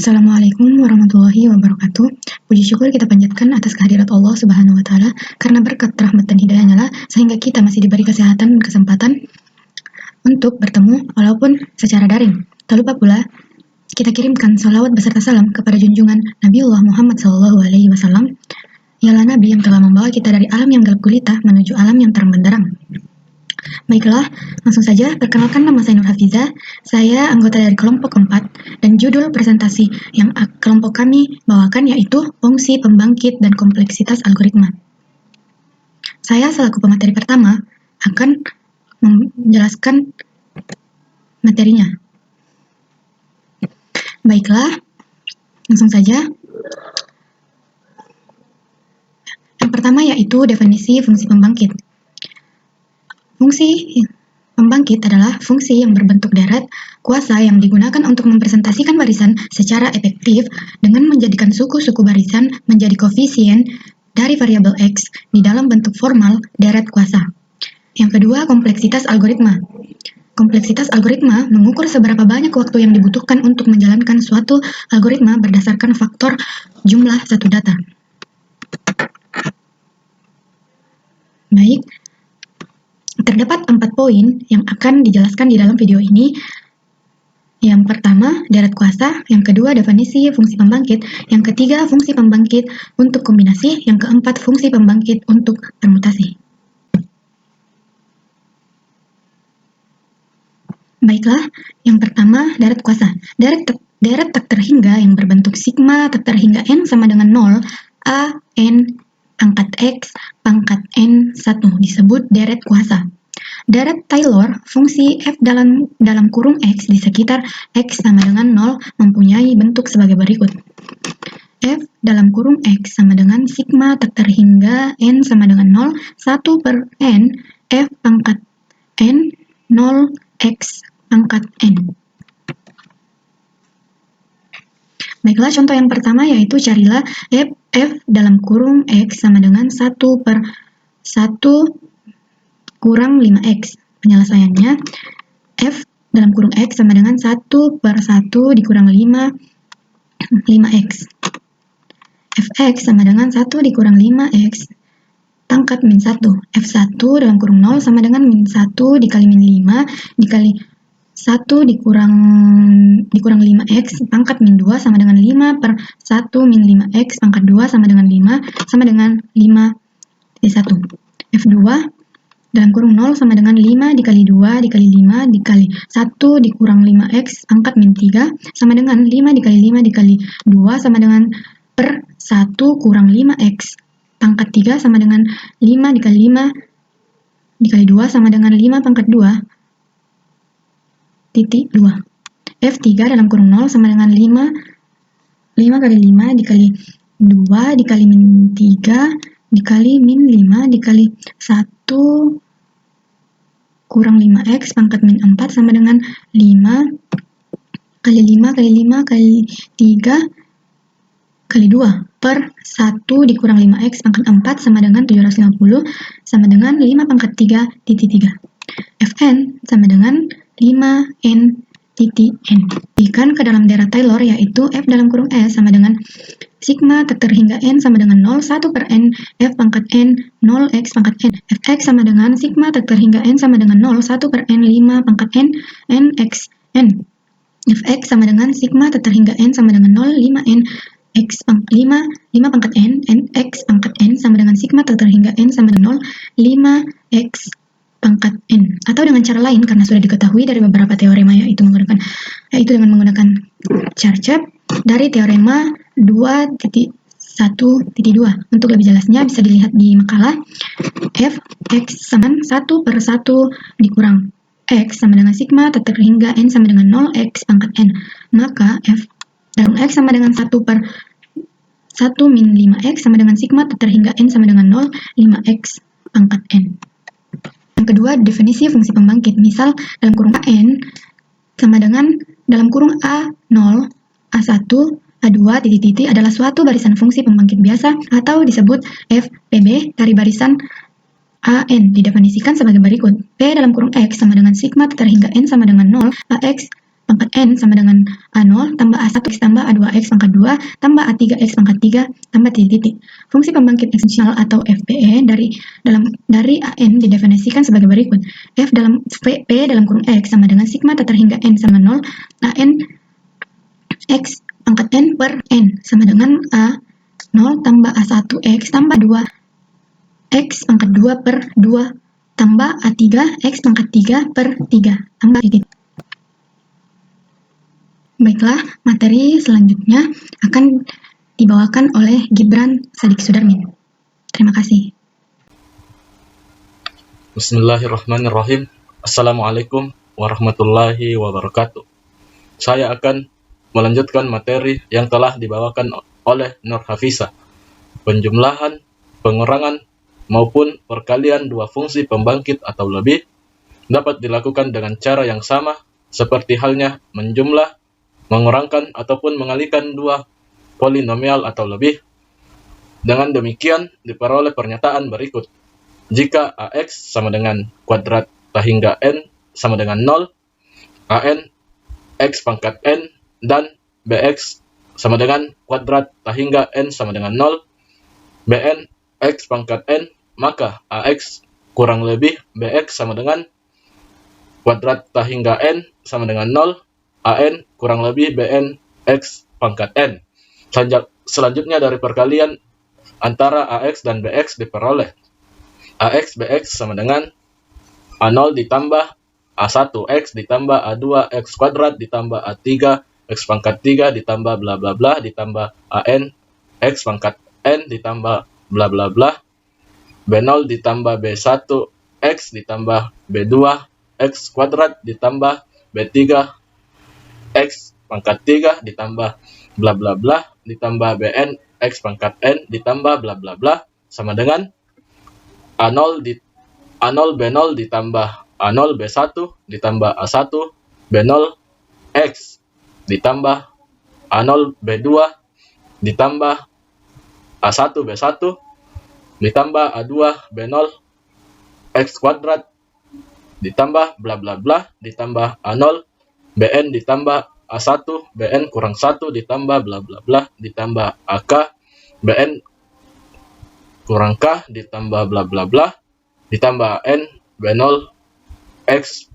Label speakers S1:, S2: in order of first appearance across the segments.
S1: Assalamualaikum warahmatullahi wabarakatuh. Puji syukur kita panjatkan atas kehadirat Allah Subhanahu wa taala karena berkat rahmat dan hidayahnya lah sehingga kita masih diberi kesehatan dan kesempatan untuk bertemu walaupun secara daring. Tak lupa pula kita kirimkan salawat beserta salam kepada junjungan Nabiullah Muhammad SAW. Ialah Nabi yang telah membawa kita dari alam yang gelap gulita menuju alam yang terang benderang. Baiklah, langsung saja perkenalkan, nama saya Nur Hafizah. Saya anggota dari kelompok 4 dan judul presentasi yang kelompok kami bawakan yaitu fungsi pembangkit dan kompleksitas algoritma. Saya selaku pemateri pertama akan menjelaskan materinya. Baiklah, langsung saja. Yang pertama yaitu definisi fungsi pembangkit. Fungsi pembangkit adalah fungsi yang berbentuk deret kuasa yang digunakan untuk mempresentasikan barisan secara efektif dengan menjadikan suku-suku barisan menjadi koefisien dari variabel X di dalam bentuk formal deret kuasa. Yang kedua, kompleksitas algoritma. Kompleksitas algoritma mengukur seberapa banyak waktu yang dibutuhkan untuk menjalankan suatu algoritma berdasarkan faktor jumlah satu data. Baik. Terdapat 4 poin yang akan dijelaskan di dalam video ini. Yang pertama, deret kuasa. Yang kedua, definisi fungsi pembangkit. Yang ketiga, fungsi pembangkit untuk kombinasi. Yang keempat, fungsi pembangkit untuk permutasi. Baiklah, yang pertama, deret kuasa. Deret tak terhingga yang berbentuk sigma tak terhingga n sama dengan 0, a, n, pangkat X, pangkat N1 disebut deret kuasa. Deret Taylor, fungsi f dalam kurung X di sekitar X sama dengan 0 mempunyai bentuk sebagai berikut. F dalam kurung X sama dengan sigma tak terhingga N sama dengan 0, 1 per N, F pangkat N, 0 X pangkat N. Baiklah, contoh yang pertama yaitu carilah f dalam kurung X sama dengan 1 per 1 kurang 5X. Penyelesaiannya, f dalam kurung X sama dengan 1 per 1 dikurang 5X. Fx sama dengan 1 dikurang 5X pangkat min 1. F1 dalam kurung 0 sama dengan min 1 dikali min 5 dikali 1 dikurang 5X pangkat min 2 sama dengan 5 per 1 min 5X pangkat 2 sama dengan 5 sama dengan 5 1. F2 dalam kurung 0 sama dengan 5 dikali 2 dikali 5 dikali 1 dikurang 5X pangkat min 3 sama dengan 5 dikali 5 dikali 2 sama dengan per 1 kurang 5X pangkat 3 sama dengan 5 dikali 5 dikali 2 sama dengan 5 pangkat 2 titik 2. F3 dalam kurung 0 sama dengan 5 kali 5 dikali 2 dikali min 3 dikali min 5 dikali 1 kurang 5X pangkat min 4 sama dengan 5 kali 5 kali 5 kali 3 kali 2 per 1 dikurang 5X pangkat 4 sama dengan 750 sama dengan 5 pangkat 3 titik 3. Fn sama dengan 5n titik n. Ikan ke dalam deret Taylor yaitu f dalam kurung S sama dengan sigma tak terhingga n sama dengan 0, 1 per n, f pangkat n, 0x pangkat n. Fx sama dengan sigma tak terhingga n sama dengan 0, 1 per n, 5 pangkat n, nx n. Fx sama dengan sigma tak terhingga n sama dengan 0, 5n, x pangkat 5 pangkat n, nx pangkat n sama dengan sigma tak terhingga n sama dengan 0, 5x pangkat n. Atau dengan cara lain karena sudah diketahui dari beberapa teorema yaitu dengan menggunakan Charcap dari teorema 2.1.2. Untuk lebih jelasnya bisa dilihat di makalah. Fx sama 1 per 1 dikurang X sama dengan sigma tak terhingga n sama dengan 0x pangkat n. Maka F dalam X sama dengan 1 per 1 min 5X sama dengan sigma tak terhingga n sama dengan 0, 5X pangkat n. Yang kedua, definisi fungsi pembangkit. Misal dalam kurung AN sama dengan dalam kurung A0, A1, A2, titik-titik adalah suatu barisan fungsi pembangkit biasa atau disebut FPB dari barisan AN didefinisikan sebagai berikut. P dalam kurung X sama dengan sigma terhingga N sama dengan 0, AX pangkat N sama dengan A0 tambah A1X tambah A2X pangkat 2 tambah A3X pangkat 3 tambah titik. Fungsi pembangkit eksperimental atau FPE dari AN didefinisikan sebagai berikut. F dalam P dalam kurung X sama dengan sigma tetar hingga N sama 0 AN X pangkat N per N sama dengan A0 tambah A1X tambah 2X pangkat 2 per 2 tambah A3X pangkat 3 per 3 tambah titik. Baiklah, materi selanjutnya akan dibawakan oleh Gibran Sadik Sudarmin. Terima kasih.
S2: Bismillahirrahmanirrahim. Assalamualaikum warahmatullahi wabarakatuh. Saya akan melanjutkan materi yang telah dibawakan oleh Nur Hafizah. Penjumlahan, pengurangan, maupun perkalian dua fungsi pembangkit atau lebih dapat dilakukan dengan cara yang sama seperti halnya menjumlah, mengurangkan, ataupun mengalihkan dua polinomial atau lebih. Dengan demikian diperoleh pernyataan berikut. Jika AX sama dengan kuadrat tak hingga N sama dengan 0, AN X pangkat N dan BX sama dengan kuadrat tak hingga N sama dengan 0, BN X pangkat N, maka AX kurang lebih BX sama dengan kuadrat tak hingga N sama dengan 0, AN kurang lebih BN X pangkat N. Selanjutnya dari perkalian antara AX dan BX diperoleh. AX BX sama dengan A0 ditambah A1X ditambah A2X kuadrat ditambah A3 X pangkat 3 ditambah bla bla bla ditambah AN X pangkat N ditambah bla bla bla, B0 ditambah B1 X ditambah B2 X kuadrat ditambah B3 X pangkat 3 ditambah bla bla bla ditambah Bn X pangkat N ditambah bla bla bla sama dengan A0 B0 ditambah A0 B1 ditambah A1 B0 X ditambah A0 B2 ditambah A1 B1 ditambah A2 B0 X kuadrat ditambah bla bla bla ditambah A0 Bn ditambah A1 Bn kurang 1 ditambah bla bla bla ditambah AK Bn kurang K ditambah bla bla bla ditambah N B0 X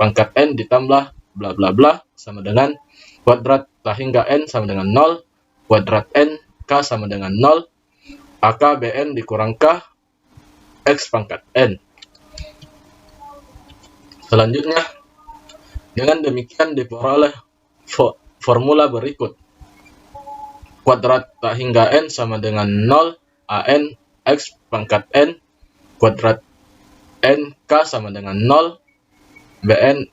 S2: pangkat N ditambah bla bla bla sama dengan kuadrat tak hingga N sama dengan 0, kuadrat N K sama dengan 0, AK Bn dikurang K X pangkat N. Selanjutnya, dengan demikian diperoleh formula berikut. Kuadrat tak hingga N sama dengan 0, AN X pangkat N, kuadrat N K sama dengan 0, Bn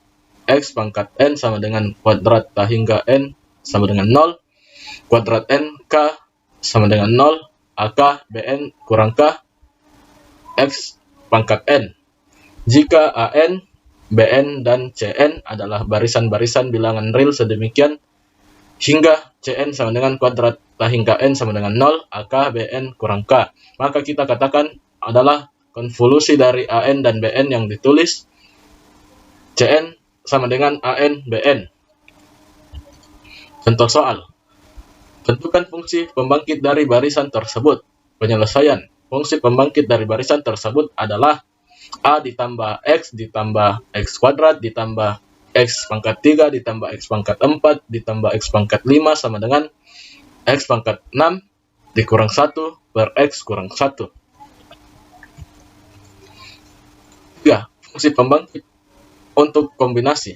S2: X pangkat N sama dengan kuadrat tak hingga N sama dengan 0, kuadrat N K sama dengan 0, AK Bn kurang K X pangkat N. Jika AN, Bn, dan Cn adalah barisan-barisan bilangan real sedemikian hingga Cn sama dengan kuadrat tak hingga N sama dengan 0, AK Bn kurang K, maka kita katakan adalah konvolusi dari AN dan Bn yang ditulis Cn sama dengan AN Bn. Contoh soal. Tentukan fungsi pembangkit dari barisan tersebut. Penyelesaian. Fungsi pembangkit dari barisan tersebut adalah A ditambah X ditambah X kuadrat ditambah X pangkat 3 ditambah X pangkat 4 ditambah X pangkat 5 sama dengan X pangkat 6 dikurang 1 per X kurang 1. 3. Fungsi pembangkit untuk kombinasi.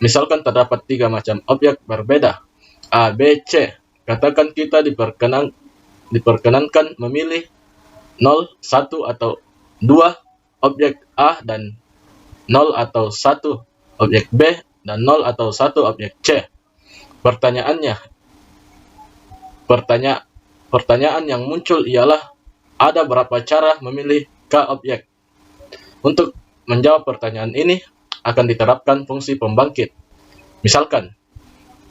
S2: Misalkan terdapat 3 macam objek berbeda, A, B, C. Katakan kita diperkenankan memilih 0, 1, atau 2 objek A dan 0 atau 1 objek B dan 0 atau 1 objek C. Pertanyaan yang muncul ialah ada berapa cara memilih K objek. Untuk menjawab pertanyaan ini akan diterapkan fungsi pembangkit. Misalkan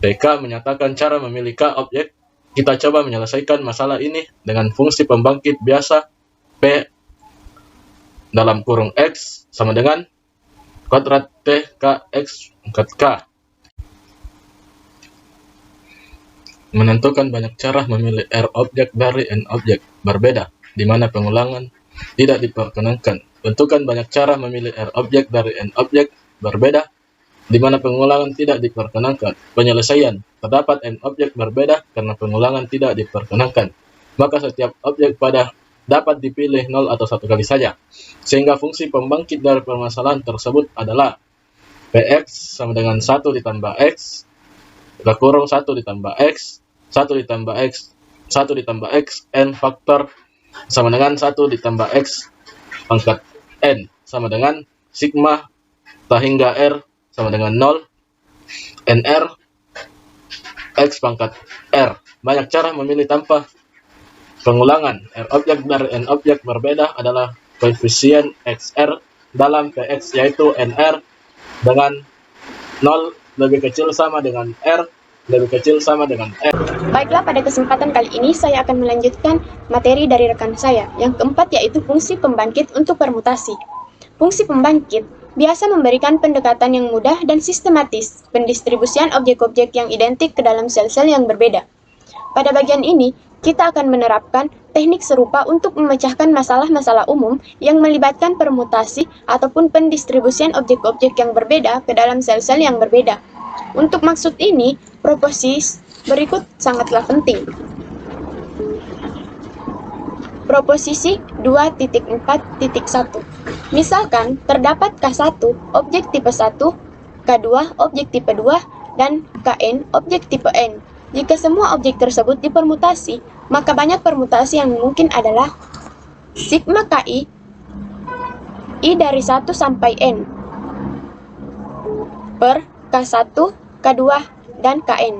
S2: TK menyatakan cara memilih K objek. Kita coba menyelesaikan masalah ini dengan fungsi pembangkit biasa P dalam kurung X sama dengan kuadrat T K X pangkat K. Menentukan banyak cara memilih R objek dari N objek berbeda, di mana pengulangan tidak diperkenankan. Tentukan banyak cara memilih R objek dari N objek berbeda, di mana pengulangan tidak diperkenankan. Penyelesaian: terdapat N objek berbeda karena pengulangan tidak diperkenankan. Maka setiap objek pada dapat dipilih 0 atau 1 kali saja. Sehingga fungsi pembangkit dari permasalahan tersebut adalah Px sama dengan 1 ditambah X, kurung 1 ditambah X, 1 ditambah X, 1 ditambah X, N faktor sama dengan 1 ditambah X pangkat N sama dengan sigma tak hingga R sama dengan 0, NR, X pangkat R. Banyak cara memilih tanpa pengulangan. R objek dari N objek berbeda adalah koefisien XR dalam Px, yaitu NR dengan 0 lebih kecil sama dengan R, lebih kecil sama dengan R.
S3: Baiklah, pada kesempatan kali ini saya akan melanjutkan materi dari rekan saya. Yang keempat yaitu fungsi pembangkit untuk permutasi. Fungsi pembangkit biasa memberikan pendekatan yang mudah dan sistematis, pendistribusian objek-objek yang identik ke dalam sel-sel yang berbeda. Pada bagian ini, kita akan menerapkan teknik serupa untuk memecahkan masalah-masalah umum yang melibatkan permutasi ataupun pendistribusian objek-objek yang berbeda ke dalam sel-sel yang berbeda. Untuk maksud ini, proposisi berikut sangatlah penting. Proposisi 2.4.1. Misalkan terdapat K1 objek tipe 1, K2 objek tipe 2, dan Kn objek tipe N. Jika semua objek tersebut dipermutasi, maka banyak permutasi yang mungkin adalah sigma Ki I dari 1 sampai N per K1, K2, dan Kn,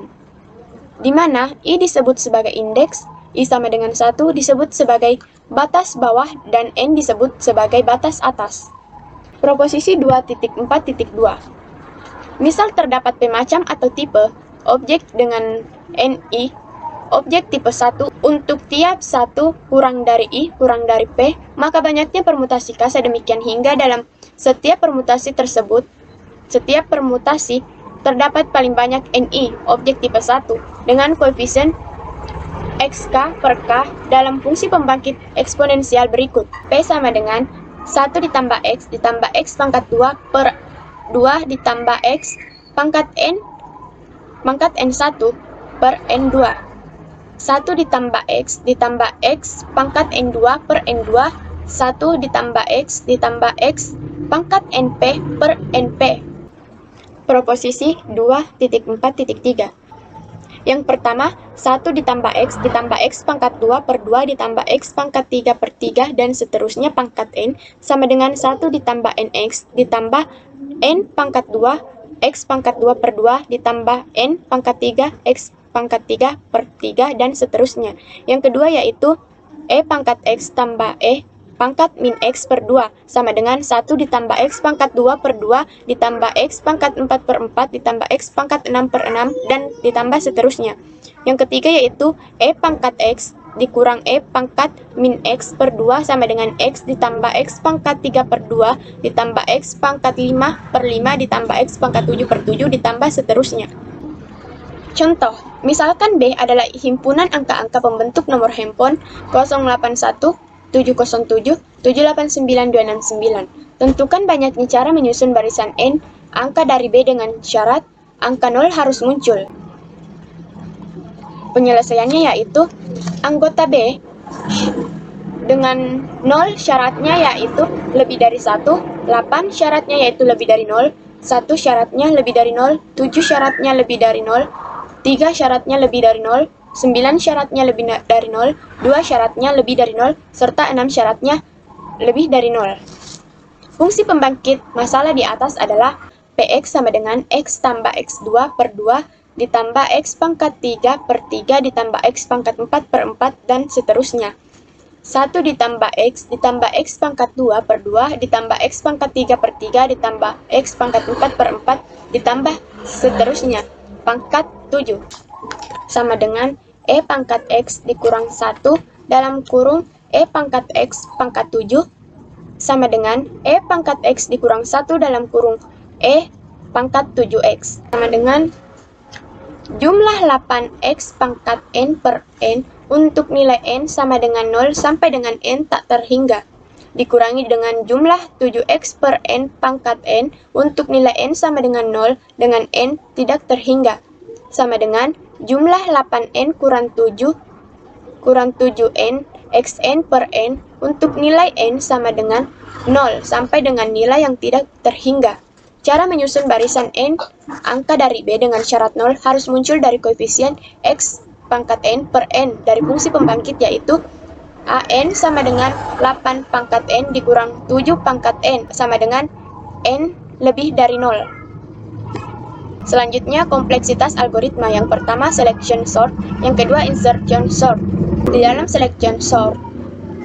S3: di mana I disebut sebagai indeks, I sama dengan 1 disebut sebagai batas bawah, dan N disebut sebagai batas atas. Proposisi 2.4.2. Misal terdapat P macam atau tipe objek dengan NI, objek tipe 1 untuk tiap 1 kurang dari I kurang dari P, maka banyaknya permutasi K sedemikian hingga dalam setiap permutasi tersebut, setiap permutasi terdapat paling banyak NI, objek tipe 1, dengan koefisien XK per K dalam fungsi pembangkit eksponensial berikut. P sama dengan 1 ditambah X ditambah X pangkat 2 per 2 ditambah X pangkat N N1 per N2. 1 ditambah X ditambah X pangkat N2 per N2, 1 ditambah X pangkat NP per NP. Proposisi 2.4.3. Yang pertama, 1 ditambah X pangkat 2 per 2 ditambah X pangkat 3 per 3 dan seterusnya pangkat N sama dengan 1 ditambah NX ditambah N pangkat 2 X pangkat 2 per 2 ditambah N pangkat 3 X pangkat 3 per 3 dan seterusnya. Yang kedua yaitu E pangkat X tambah E pangkat min X per 2 sama dengan 1 ditambah X pangkat 2 per 2 ditambah X pangkat 4 per 4 ditambah X pangkat 6 per 6 dan ditambah seterusnya. Yang ketiga yaitu E pangkat X dikurang E pangkat min X per 2 sama dengan X ditambah X pangkat 3 per 2 ditambah X pangkat 5 per 5 ditambah X pangkat 7 per 7 ditambah seterusnya. Contoh, misalkan B adalah himpunan angka-angka pembentuk nomor handphone 081 707 789 269. Tentukan banyaknya cara menyusun barisan N angka dari B dengan syarat angka 0 harus muncul. Penyelesaiannya yaitu anggota B dengan 0 syaratnya yaitu lebih dari 1, 8 syaratnya yaitu lebih dari 0, 1 syaratnya lebih dari 0, 7 syaratnya lebih dari 0, 3 syaratnya lebih dari 0, 9 syaratnya lebih dari 0, 2 syaratnya lebih dari 0, serta 6 syaratnya lebih dari 0. Fungsi pembangkit masalah di atas adalah Px sama dengan X tambah X2 per 2 ditambah X pangkat 3 per 3 ditambah X pangkat 4 per 4 dan seterusnya. 1 ditambah X pangkat 2 per 2 ditambah X pangkat 3 per 3 ditambah X pangkat 4 per 4 ditambah seterusnya pangkat 7 sama dengan E pangkat X dikurang 1 dalam kurung E pangkat X pangkat 7 sama dengan E pangkat X dikurang 1 dalam kurung E pangkat 7X sama dengan jumlah 8x pangkat n per n untuk nilai n sama dengan 0 sampai dengan n tak terhingga, dikurangi dengan jumlah 7x per n pangkat n untuk nilai n sama dengan 0 dengan n tidak terhingga, sama dengan jumlah 8n kurang 7n xn per n untuk nilai n sama dengan 0 sampai dengan nilai yang tidak terhingga. Cara menyusun barisan n angka dari B dengan syarat 0 harus muncul dari koefisien x pangkat n per n dari fungsi pembangkit, yaitu an sama dengan 8 pangkat n dikurang 7 pangkat n sama dengan n lebih dari 0. Selanjutnya, kompleksitas algoritma. Yang pertama selection sort, yang kedua insertion sort. Di dalam selection sort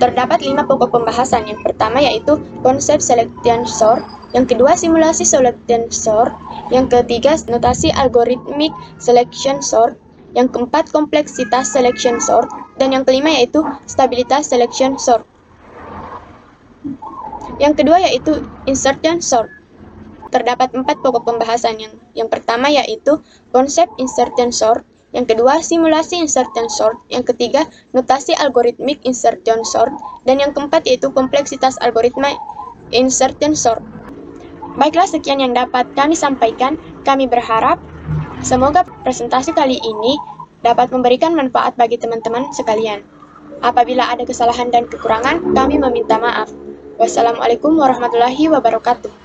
S3: terdapat 5 pokok pembahasan. Yang pertama yaitu konsep selection sort, yang kedua simulasi selection sort, yang ketiga notasi algoritmik selection sort, yang keempat kompleksitas selection sort, dan yang kelima yaitu stabilitas selection sort. Yang kedua yaitu insertion sort. Terdapat 4 pokok pembahasan. Yang pertama yaitu konsep insertion sort, yang kedua simulasi insertion sort, yang ketiga notasi algoritmik insertion sort, dan yang keempat yaitu kompleksitas algoritma insertion sort. Baiklah, sekian yang dapat kami sampaikan. Kami berharap semoga presentasi kali ini dapat memberikan manfaat bagi teman-teman sekalian. Apabila ada kesalahan dan kekurangan, kami meminta maaf. Wassalamualaikum warahmatullahi wabarakatuh.